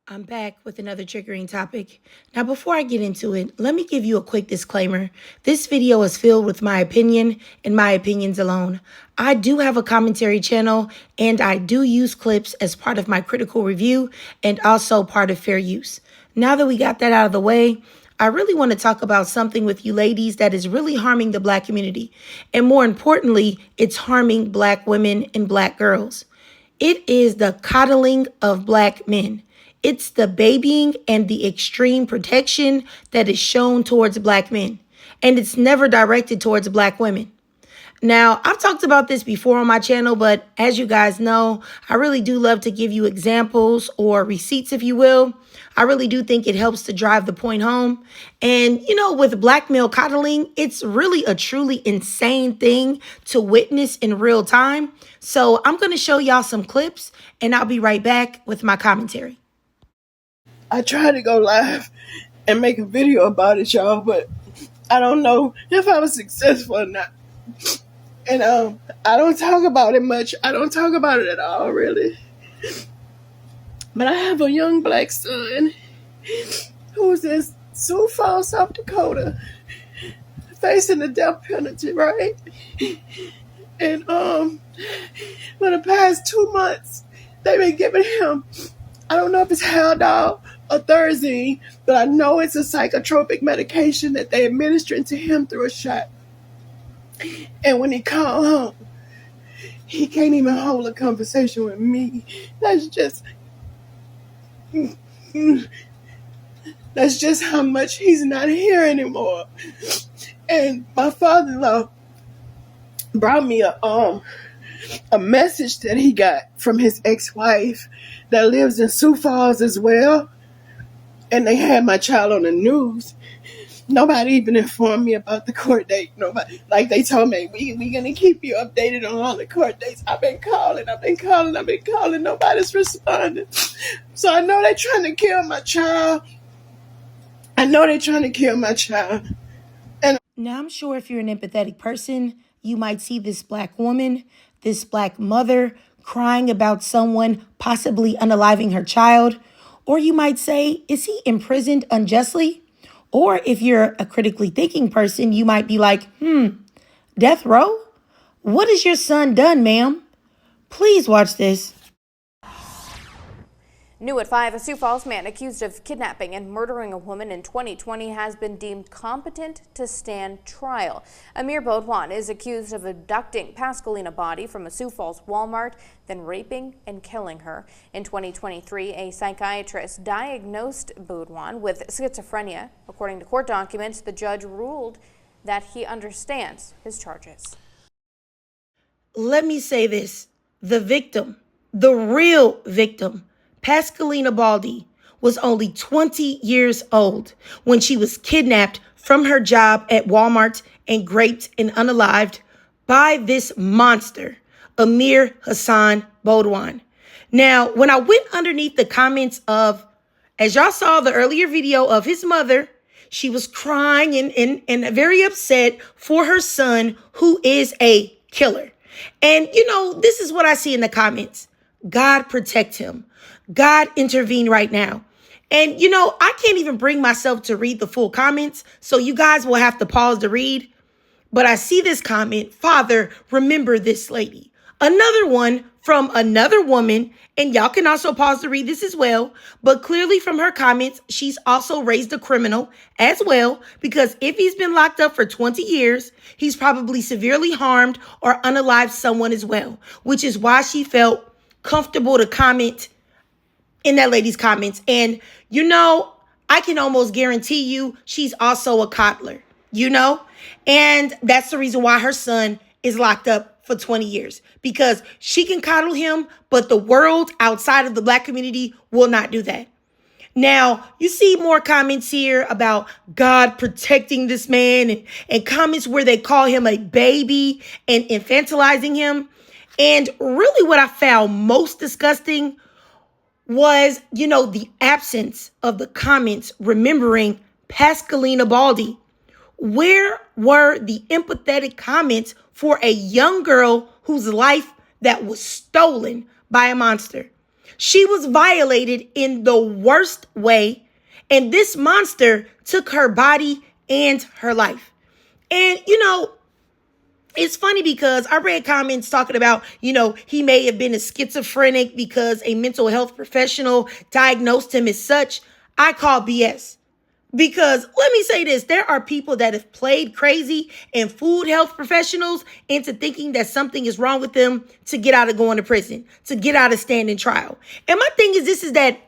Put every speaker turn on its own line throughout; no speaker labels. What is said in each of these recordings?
I'm back with another triggering topic. Now, before I get into it, let me give you a quick disclaimer. This video is filled with my opinion and my opinions alone. I do have a commentary channel and I do use clips as part of my critical review and also part of fair use. Now that we got that out of the way, I really want to talk about something with you ladies that is really harming the Black community. And more importantly, it's harming Black women and Black girls. It is the coddling of Black men. It's the babying and the extreme protection that is shown towards Black men. And it's never directed towards Black women. Now, I've talked about this before on my channel, but as you guys know, I really do love to give you examples or receipts, if you will. I really do think it helps to drive the point home. And, with Black male coddling, it's really a truly insane thing to witness in real time. So I'm going to show y'all some clips and I'll be right back with my commentary.
I tried to go live and make a video about it, y'all, but I don't know if I was successful or not. And I don't talk about it much. I don't talk about it at all, really. But I have a young Black son who's in Sioux Falls, South Dakota, facing the death penalty, right? And for the past 2 months, they've been giving him, I don't know if it's Haldol or Thursine, but I know it's a psychotropic medication that they administering to him through a shot. And when he called home, he can't even hold a conversation with me. That's just how much he's not here anymore. And my father-in-law brought me a message that he got from his ex-wife that lives in Sioux Falls as well. And they had my child on the news. Nobody even informed me about the court date. Nobody, like they told me, we gonna keep you updated on all the court dates. I've been calling. Nobody's responding. So I know they're trying to kill my child. And
now I'm sure if you're an empathetic person, you might see this Black woman, this Black mother crying about someone possibly unaliving her child. Or you might say, is he imprisoned unjustly? Or if you're a critically thinking person, you might be like, death row? What has your son done, ma'am? Please watch this.
New at 5, a Sioux Falls man accused of kidnapping and murdering a woman in 2020 has been deemed competent to stand trial. Amir Baudouin is accused of abducting Pasqalina Badi from a Sioux Falls Walmart, then raping and killing her. In 2023, a psychiatrist diagnosed Baudouin with schizophrenia. According to court documents, the judge ruled that he understands his charges.
Let me say this. The victim, the real victim, Pasqalina Badi, was only 20 years old when she was kidnapped from her job at Walmart and raped and unalived by this monster, Amir Hassan Baudouin. Now, when I went underneath the comments of, as y'all saw the earlier video of his mother, she was crying and very upset for her son, who is a killer. And, this is what I see in the comments. God protect him. God intervene right now. And, I can't even bring myself to read the full comments, so you guys will have to pause to read. But I see this comment, Father, remember this lady. Another one from another woman, and y'all can also pause to read this as well. But clearly from her comments, she's also raised a criminal as well, because if he's been locked up for 20 years, he's probably severely harmed or unalived someone as well, which is why she felt comfortable to comment in that lady's comments. And, I can almost guarantee you she's also a coddler, and that's the reason why her son is locked up for 20 years, because she can coddle him, but the world outside of the Black community will not do that. Now, you see more comments here about God protecting this man and comments where they call him a baby and infantilizing him. And really what I found most disgusting was, the absence of the comments remembering Pasqalina Badi. Where were the empathetic comments for a young girl whose life that was stolen by a monster? She was violated in the worst way, and this monster took her body and her life. And, it's funny because I read comments talking about, he may have been a schizophrenic because a mental health professional diagnosed him as such. I call BS. Because let me say this, there are people that have played crazy and fooled health professionals into thinking that something is wrong with them to get out of going to prison, to get out of standing trial. And my thing is this, is that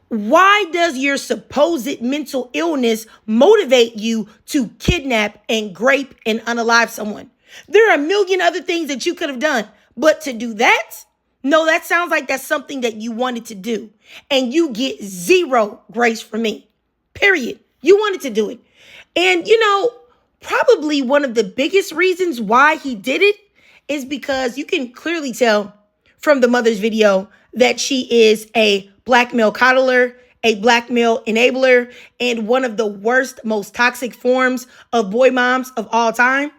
why does your supposed mental illness motivate you to kidnap and grape and unalive someone? There are a million other things that you could have done, but to do that, no, that sounds like that's something that you wanted to do. And you get zero grace from me, period. You wanted to do it. And, probably one of the biggest reasons why he did it is because you can clearly tell from the mother's video that she is a black male coddler, a black male enabler, and one of the worst, most toxic forms of boy moms of all time.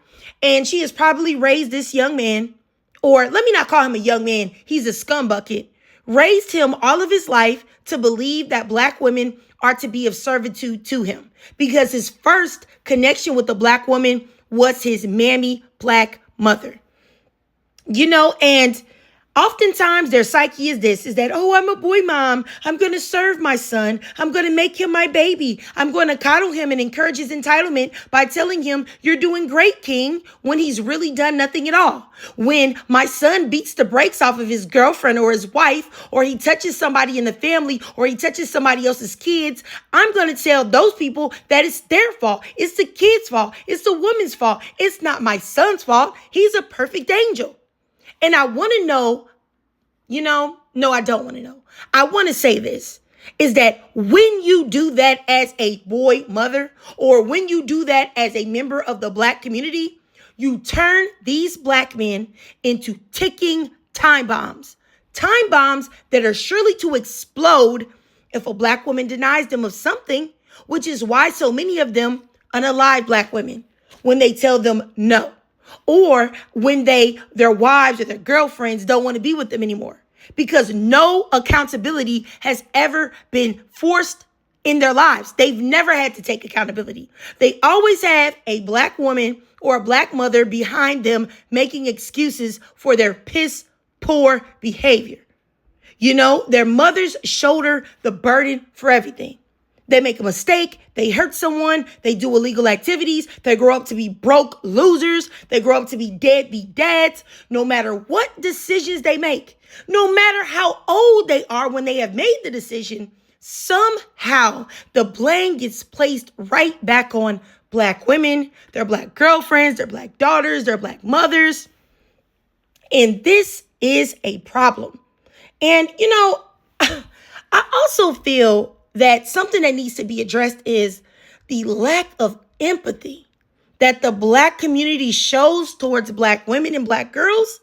And she has probably raised this young man, or let me not call him a young man, he's a scumbucket, raised him all of his life to believe that black women are to be of servitude to him, because his first connection with a black woman was his mammy black mother. And oftentimes their psyche is this, is that, oh, I'm a boy mom. I'm going to serve my son. I'm going to make him my baby. I'm going to coddle him and encourage his entitlement by telling him, you're doing great, king, when he's really done nothing at all. When my son beats the brakes off of his girlfriend or his wife, or he touches somebody in the family, or he touches somebody else's kids, I'm going to tell those people that it's their fault. It's the kid's fault. It's the woman's fault. It's not my son's fault. He's a perfect angel. And I want to know, no, I don't want to know. I want to say this, is that when you do that as a boy mother, or when you do that as a member of the black community, you turn these black men into ticking time bombs that are surely to explode if a black woman denies them of something, which is why so many of them unalive black women when they tell them no. Or when their wives or their girlfriends don't want to be with them anymore, because no accountability has ever been forced in their lives. They've never had to take accountability. They always have a black woman or a black mother behind them making excuses for their piss poor behavior. Their mothers shoulder the burden for everything. They make a mistake, they hurt someone, they do illegal activities, they grow up to be broke losers, they grow up to be deadbeat dads. No matter what decisions they make, no matter how old they are when they have made the decision, somehow the blame gets placed right back on black women, their black girlfriends, their black daughters, their black mothers. And this is a problem. And, I also feel that something that needs to be addressed is the lack of empathy that the black community shows towards black women and black girls.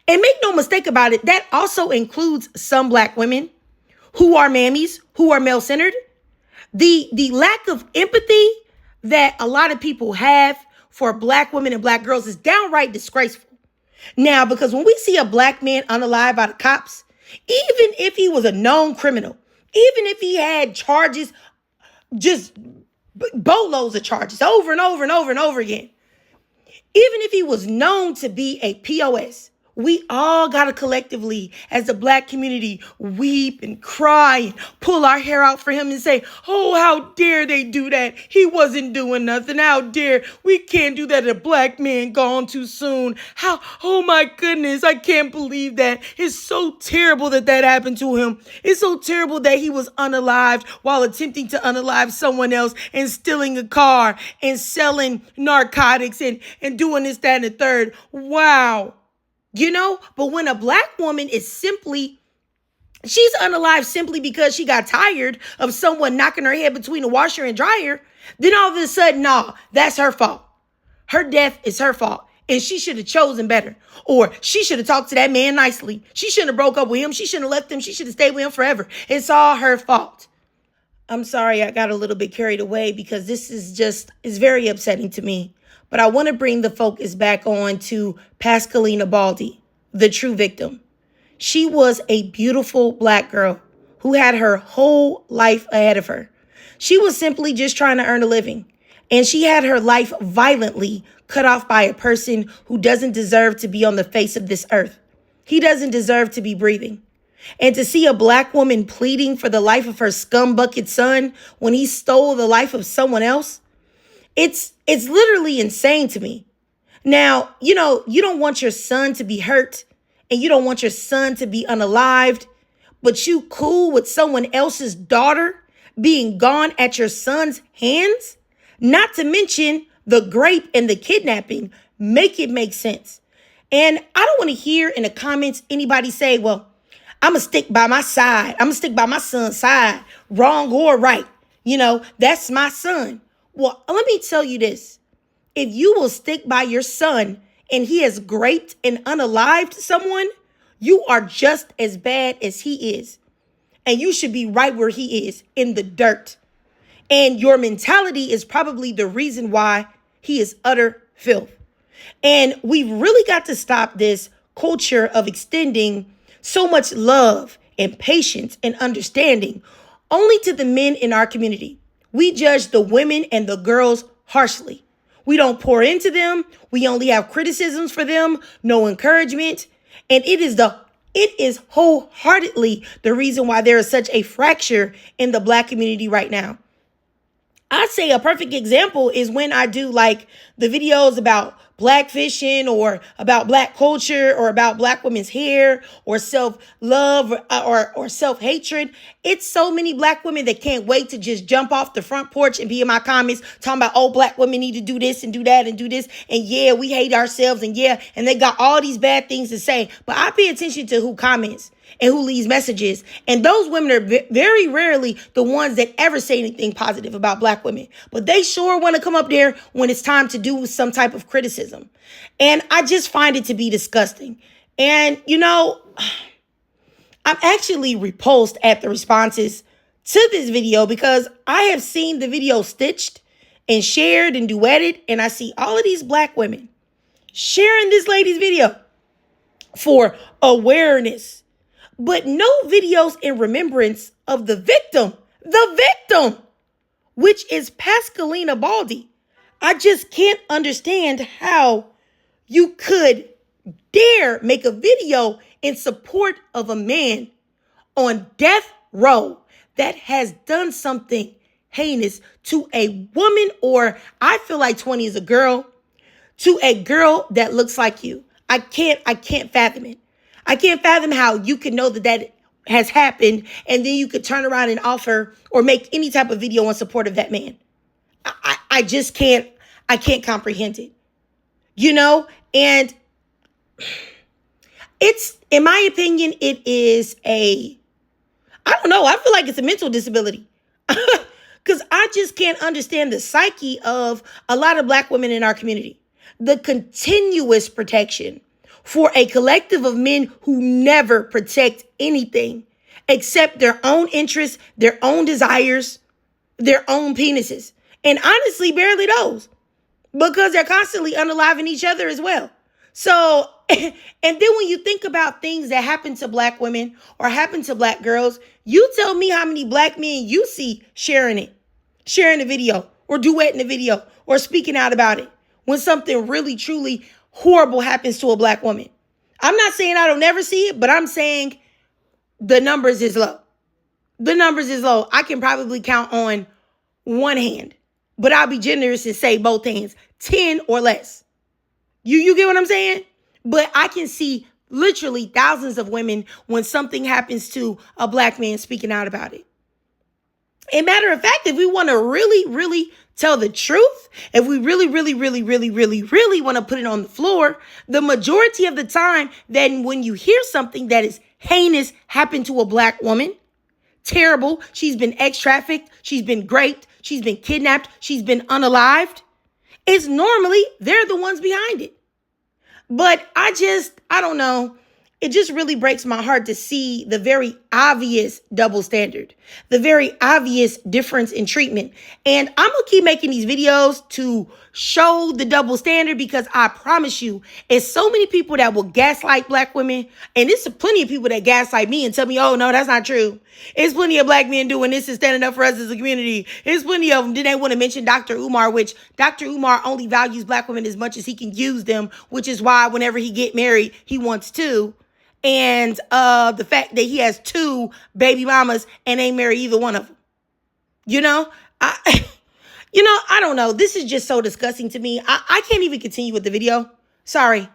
And make no mistake about it, that also includes some black women who are mammies, who are male-centered. The lack of empathy that a lot of people have for black women and black girls is downright disgraceful. Now, because when we see a black man unalive by the cops, even if he was a known criminal, even if he had charges, just boatloads of charges over and over and over and over again, even if he was known to be a POS, we all got to collectively, as the black community, weep and cry and pull our hair out for him and say, oh, how dare they do that? He wasn't doing nothing. How dare we can't do that? A black man gone too soon. Oh my goodness, I can't believe that. It's so terrible that happened to him. It's so terrible that he was unalived while attempting to unalive someone else and stealing a car and selling narcotics and doing this, that, and the third. Wow. But when a black woman is she's unalive simply because she got tired of someone knocking her head between the washer and dryer, then all of a sudden, nah, that's her fault. Her death is her fault. And she should have chosen better. Or she should have talked to that man nicely. She shouldn't have broke up with him. She shouldn't have left him. She should have stayed with him forever. It's all her fault. I'm sorry, I got a little bit carried away because this is very upsetting to me. But I want to bring the focus back on to Pasqalina Badi, the true victim. She was a beautiful black girl who had her whole life ahead of her. She was simply just trying to earn a living. And she had her life violently cut off by a person who doesn't deserve to be on the face of this earth. He doesn't deserve to be breathing. And to see a black woman pleading for the life of her scumbucket son when he stole the life of someone else, it's literally insane to me. Now, you don't want your son to be hurt and you don't want your son to be unalived, but you cool with someone else's daughter being gone at your son's hands? Not to mention the grape and the kidnapping. Make it make sense. And I don't want to hear in the comments anybody say, well, I'm going to stick by my side. I'm going to stick by my son's side, wrong or right. That's my son. Well, let me tell you this. If you will stick by your son and he has graped and unalived someone, you are just as bad as he is. And you should be right where he is, in the dirt. And your mentality is probably the reason why he is utter filth. And we've really got to stop this culture of extending so much love and patience and understanding only to the men in our community. We judge the women and the girls harshly. We don't pour into them. We only have criticisms for them, no encouragement. And it is wholeheartedly the reason why there is such a fracture in the black community right now. I'd say a perfect example is when I do like the videos about black fishing or about black culture or about black women's hair or self-love or self-hatred. It's so many black women that can't wait to just jump off the front porch and be in my comments talking about, oh, black women need to do this and do that and do this. And yeah, we hate ourselves. And yeah, and they got all these bad things to say. But I pay attention to who comments and who leaves messages. And those women are very rarely the ones that ever say anything positive about black women. But they sure want to come up there when it's time to do some type of criticism. And I just find it to be disgusting. And, I'm actually repulsed at the responses to this video because I have seen the video stitched and shared and duetted. And I see all of these black women sharing this lady's video for awareness. But no videos in remembrance of the victim, which is Pasqalina Badi. I just can't understand how you could dare make a video in support of a man on death row that has done something heinous to a woman, or I feel like 20 is a girl, to a girl that looks like you. I can't fathom it. I can't fathom how you can know that has happened and then you could turn around and offer or make any type of video in support of that man. I just can't comprehend it, and it's, in my opinion, it is I don't know. I feel like it's a mental disability because I just can't understand the psyche of a lot of black women in our community. The continuous protection for a collective of men who never protect anything except their own interests, their own desires, their own penises. And honestly, barely those, because they're constantly unaliving each other as well. So, and then when you think about things that happen to black women or happen to black girls, you tell me how many black men you see sharing the video or duetting the video or speaking out about it when something really, truly horrible happens to a black woman. I'm not saying I don't never see it, but I'm saying the numbers is low. The numbers is low. I can probably count on one hand, but I'll be generous and say both hands, 10 or less. You get what I'm saying? But I can see literally thousands of women when something happens to a black man speaking out about it. And matter of fact, if we want to really, really tell the truth, if we really, really, really, really, really, really want to put it on the floor, the majority of the time, then when you hear something that is heinous happen to a black woman, terrible, she's been ex-trafficked, she's been raped, she's been kidnapped, she's been unalived, it's normally they're the ones behind it. But I don't know. it just really breaks my heart to see the very obvious double standard, the very obvious difference in treatment. And I'm going to keep making these videos to show the double standard, because I promise you, it's so many people that will gaslight black women. And there's plenty of people that gaslight me and tell me, oh, no, that's not true. It's plenty of black men doing this and standing up for us as a community. It's plenty of them. Then they want to mention Dr. Umar, which Dr. Umar only values black women as much as he can use them, which is why whenever he get married, he wants two. And the fact that he has two baby mamas and ain't married either one of them. I don't know. This is just so disgusting to me. I can't even continue with the video. Sorry.